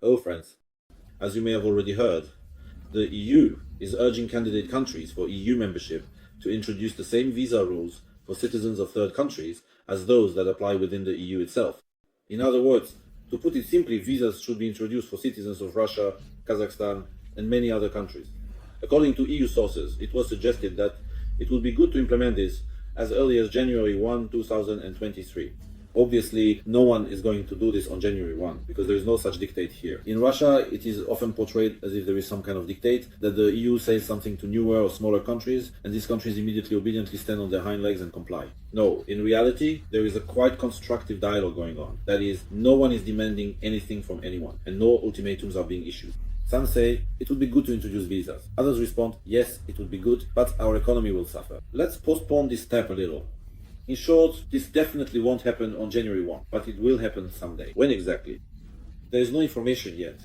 Oh, friends, as you may have already heard, the EU is urging candidate countries for EU membership to introduce the same visa rules for citizens of third countries as those that apply within the EU itself. In other words, to put it simply, visas should be introduced for citizens of Russia, Kazakhstan, and many other countries. According to EU sources, it was suggested that it would be good to implement this as early as January 1, 2023. Obviously, no one is going to do this on January 1 because there is no such dictate here. In Russia, it is often portrayed as if there is some kind of dictate that the EU says something to newer or smaller countries, and these countries immediately obediently stand on their hind legs and comply. No, in reality, there is a quite constructive dialogue going on. That is, no one is demanding anything from anyone, and no ultimatums are being issued. Some say it would be good to introduce visas. Others respond, yes, it would be good, but our economy will suffer. Let's postpone this step a little. In short, this definitely won't happen on January 1, but it will happen someday. When exactly? There is no information yet.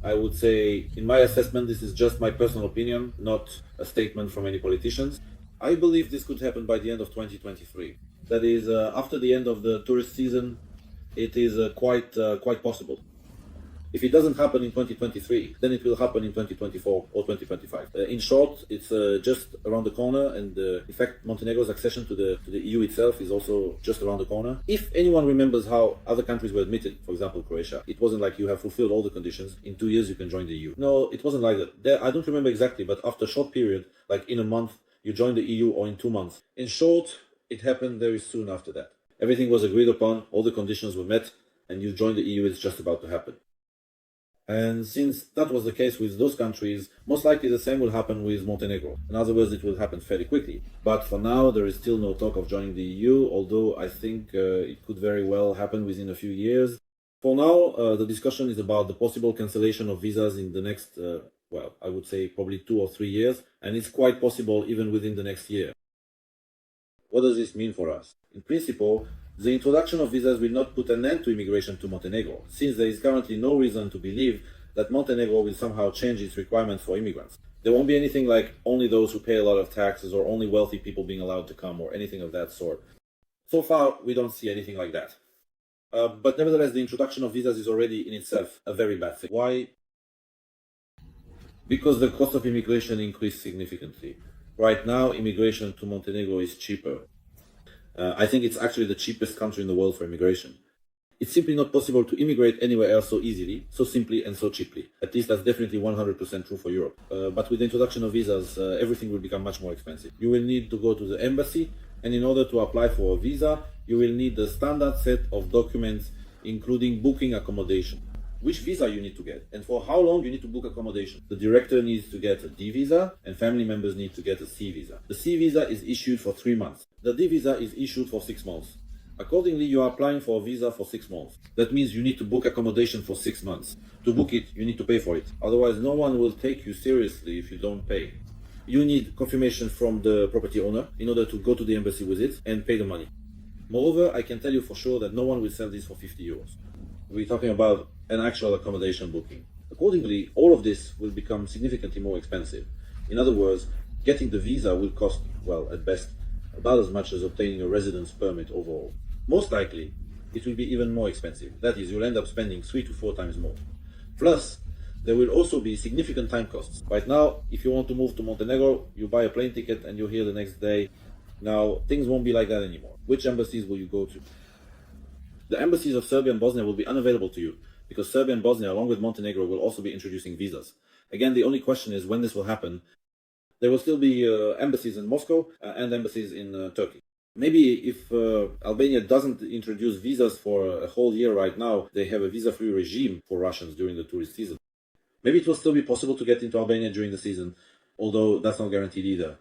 I would say, in my assessment, this is just my personal opinion, not a statement from any politicians. I believe this could happen by the end of 2023. That is, after the end of the tourist season, it is quite possible. If it doesn't happen in 2023, then it will happen in 2024 or 2025. In short, it's just around the corner, and in fact, Montenegro's accession to the EU itself is also just around the corner. If anyone remembers how other countries were admitted, for example, Croatia, it wasn't like you have fulfilled all the conditions. In 2 years, you can join the EU. No, it wasn't like that. I don't remember exactly, but after a short period, like in a month, you join the EU, or in 2 months. In short, it happened very soon after that. Everything was agreed upon, all the conditions were met, and you join the EU. It's just about to happen. And since that was the case with those countries, most likely the same will happen with Montenegro. In other words, it will happen fairly quickly. But for now, there is still no talk of joining the EU, although I think it could very well happen within a few years. For now, the discussion is about the possible cancellation of visas in the next, I would say probably 2 or 3 years, and it's quite possible even within the next year. What does this mean for us? In principle, the introduction of visas will not put an end to immigration to Montenegro, since there is currently no reason to believe that Montenegro will somehow change its requirements for immigrants. There won't be anything like only those who pay a lot of taxes or only wealthy people being allowed to come or anything of that sort. So far, we don't see anything like that. But nevertheless, the introduction of visas is already in itself a very bad thing. Why? Because the cost of immigration increased significantly. Right now, immigration to Montenegro is cheaper. I think it's actually the cheapest country in the world for immigration. It's simply not possible to immigrate anywhere else so easily, so simply and so cheaply. At least that's definitely 100% true for Europe. But with the introduction of visas, everything will become much more expensive. You will need to go to the embassy, and in order to apply for a visa, you will need the standard set of documents, including booking accommodation. Which visa you need to get, and for how long you need to book accommodation. The director needs to get a D visa, and family members need to get a C visa. The C visa is issued for 3 months. The D visa is issued for 6 months. Accordingly, you are applying for a visa for 6 months. That means you need to book accommodation for 6 months. To book it, you need to pay for it. Otherwise, no one will take you seriously if you don't pay. You need confirmation from the property owner in order to go to the embassy with it and pay the money. Moreover, I can tell you for sure that no one will sell this for 50 euros. We're talking about an actual accommodation booking. Accordingly, all of this will become significantly more expensive. In other words, getting the visa will cost, at best, about as much as obtaining a residence permit overall. Most likely, it will be even more expensive. That is, you'll end up spending 3 to 4 times more. Plus, there will also be significant time costs. Right now, if you want to move to Montenegro, you buy a plane ticket and you're here the next day. Now, things won't be like that anymore. Which embassies will you go to? The embassies of Serbia and Bosnia will be unavailable to you, because Serbia and Bosnia, along with Montenegro, will also be introducing visas. Again, the only question is when this will happen. There will still be embassies in Moscow and embassies in Turkey. Maybe if Albania doesn't introduce visas for a whole year right now, they have a visa-free regime for Russians during the tourist season. Maybe it will still be possible to get into Albania during the season, although that's not guaranteed either.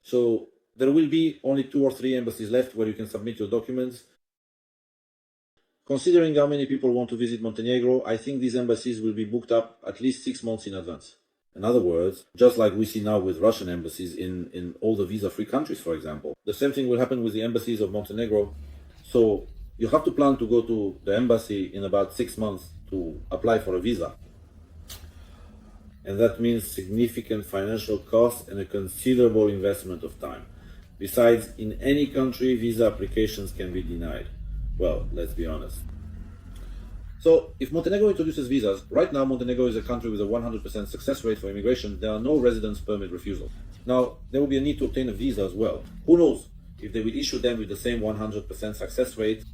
So there will be only 2 or 3 embassies left where you can submit your documents. Considering how many people want to visit Montenegro, I think these embassies will be booked up at least 6 months in advance. In other words, just like we see now with Russian embassies in all the visa-free countries, for example, the same thing will happen with the embassies of Montenegro. So you have to plan to go to the embassy in about 6 months to apply for a visa. And that means significant financial costs and a considerable investment of time. Besides, in any country, visa applications can be denied. Well, let's be honest. So, if Montenegro introduces visas, right now Montenegro is a country with a 100% success rate for immigration. There are no residence permit refusals. Now, there will be a need to obtain a visa as well. Who knows if they will issue them with the same 100% success rate?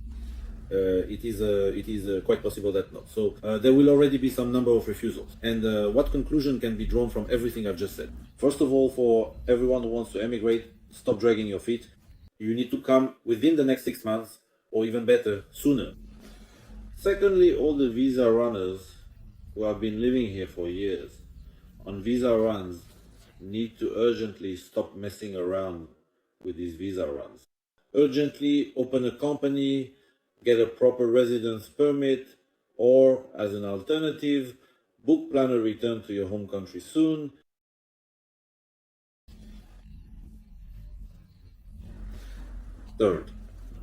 It is quite possible that not. So there will already be some number of refusals. And what conclusion can be drawn from everything I've just said? First of all, for everyone who wants to emigrate, stop dragging your feet. You need to come within the next 6 months, or even better, sooner. Secondly, all the visa runners who have been living here for years on visa runs need to urgently stop messing around with these visa runs. Urgently open a company, get a proper residence permit, or as an alternative, plan a return to your home country soon. Third,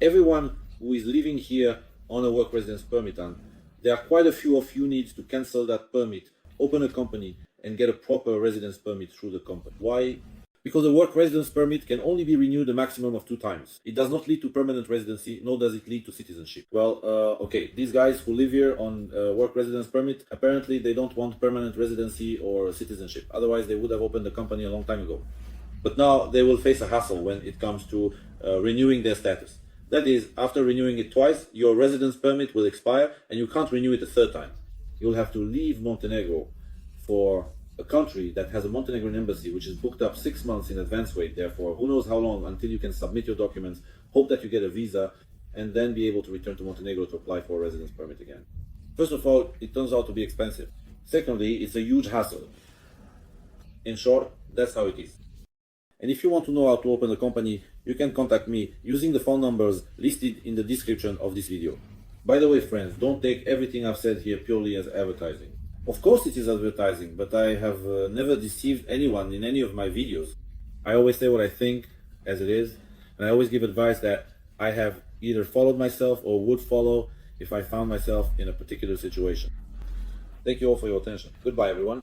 everyone who is living here on a work residence permit, and there are quite a few of you need to cancel that permit, open a company, and get a proper residence permit through the company. Why? Because a work residence permit can only be renewed a maximum of 2 times. It does not lead to permanent residency, nor does it lead to citizenship. Well, okay, these guys who live here on work residence permit, apparently they don't want permanent residency or citizenship. Otherwise, they would have opened the company a long time ago. But now they will face a hassle when it comes to renewing their status. That is, after renewing it twice, your residence permit will expire and you can't renew it a third time. You'll have to leave Montenegro for a country that has a Montenegrin embassy which is booked up 6 months in advance wait, therefore who knows how long until you can submit your documents, hope that you get a visa, and then be able to return to Montenegro to apply for a residence permit again. First of all, it turns out to be expensive. Secondly, it's a huge hassle. In short, that's how it is. And if you want to know how to open a company, you can contact me using the phone numbers listed in the description of this video. By the way, friends, don't take everything I've said here purely as advertising. Of course it is advertising, but I have never deceived anyone in any of my videos. I always say what I think as it is, and I always give advice that I have either followed myself or would follow if I found myself in a particular situation. Thank you all for your attention. Goodbye, everyone.